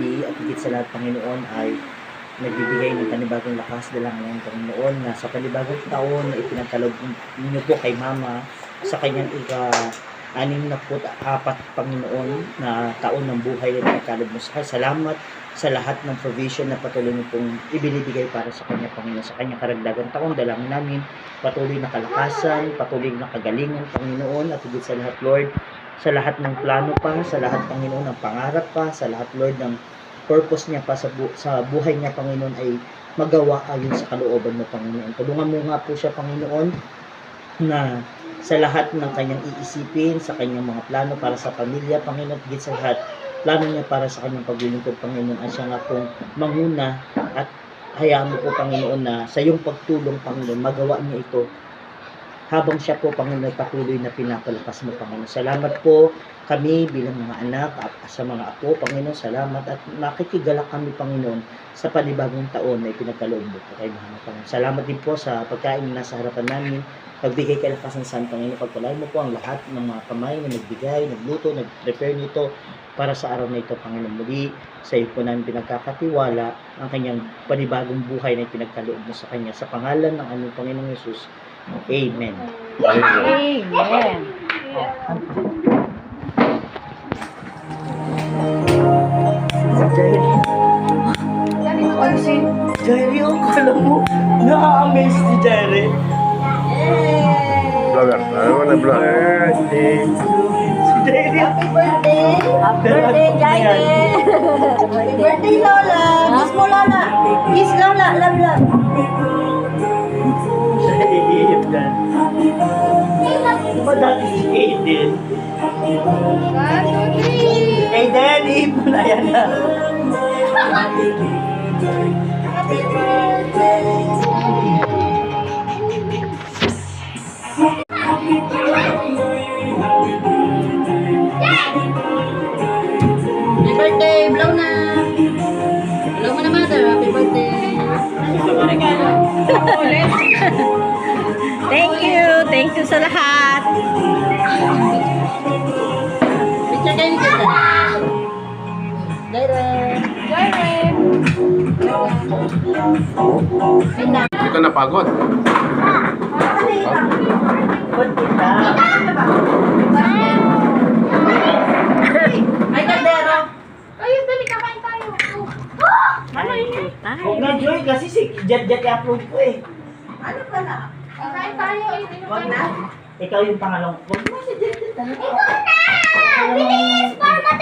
gabi at higit sa lahat, Panginoon, ay nagbibigay ng panibagong lakas dalang ng Panginoon na sa panibagong taon na ipinagkaloob ninyo po kay Mama sa kanyang ika-64, Panginoon, na taon ng buhay na ipinagkaloob mo sa kanya. Salamat sa lahat ng provision na patuloy mo pong ibinibigay para sa kanya, Panginoon, sa kanyang karagdagang taon. Dalangin namin patuloy na kalakasan, patuloy na kagalingan, Panginoon, at higit sa lahat, Lord, sa lahat ng plano pa, sa lahat, Panginoon, ng pangarap pa, sa lahat, Lord, ng purpose niya pa sa buhay niya, Panginoon, ay magawa ayon sa kalooban mo, Panginoon. Tulungan mo nga po siya, Panginoon, na sa lahat ng kanyang iisipin, sa kanyang mga plano para sa pamilya, Panginoon, higit sa lahat, plano niya para sa kanyang paglilingkod, Panginoon, ay siya nga pong manguna, at hayaan mo po, Panginoon, na sa iyong pagtulong, Panginoon, magawa niya ito habang siya po, Panginoon, patuloy na pinapalakas mo, Panginoon. Salamat po kami bilang mga anak at sa mga apo, Panginoon. Salamat at nakikigalak kami, Panginoon, sa panibagong taon na ipinagkaloob mo po kay Mama, Panginoon. Salamat din po sa pagkain na nasa harapan namin. Pagbigay kay lakasan sa Panginoon, pagpalain mo po ang lahat ng mga kamay na nagbigay, nagluto, nag-prepare nito para sa araw na ito, Panginoon. Muli, sa iyo po namin pinagkakatiwala ang kanyang panibagong buhay na ipinagkaloob mo sa kanya. Sa pangalan ng aming Panginoong Yesus, Amen. Amen. Ano si Jerry? Oh, kala mo, na-amaze si Jerry. Vlogger. Ano na vlog? Birthday to si Jerry. Happy birthday! Happy birthday, Jaime! Happy birthday, Lola! Kiss mo, Lola! Kiss, Lola! Love, love! Iihip yan. Diba dati si Aiden? 1, 2, 3! Aiden, ihip mo na yan na. Happy birthday! Happy birthday! Blow na! Blow mo na, mother! Happy birthday! Thank you sa lahat. Picture kayo dito. Jairen! Jairen! Hindi ka napagod. Kunti na. Ay, kaldero! Ayun, dali, kakain tayo. Ano yun? Huwag na, Joy, kasi si Jet i-upload ko eh. Ano pala? Kakain tayo. Wag na? Ikaw yung pangalong. Huwag mo si Jet. Ikaw na! Bilis! Para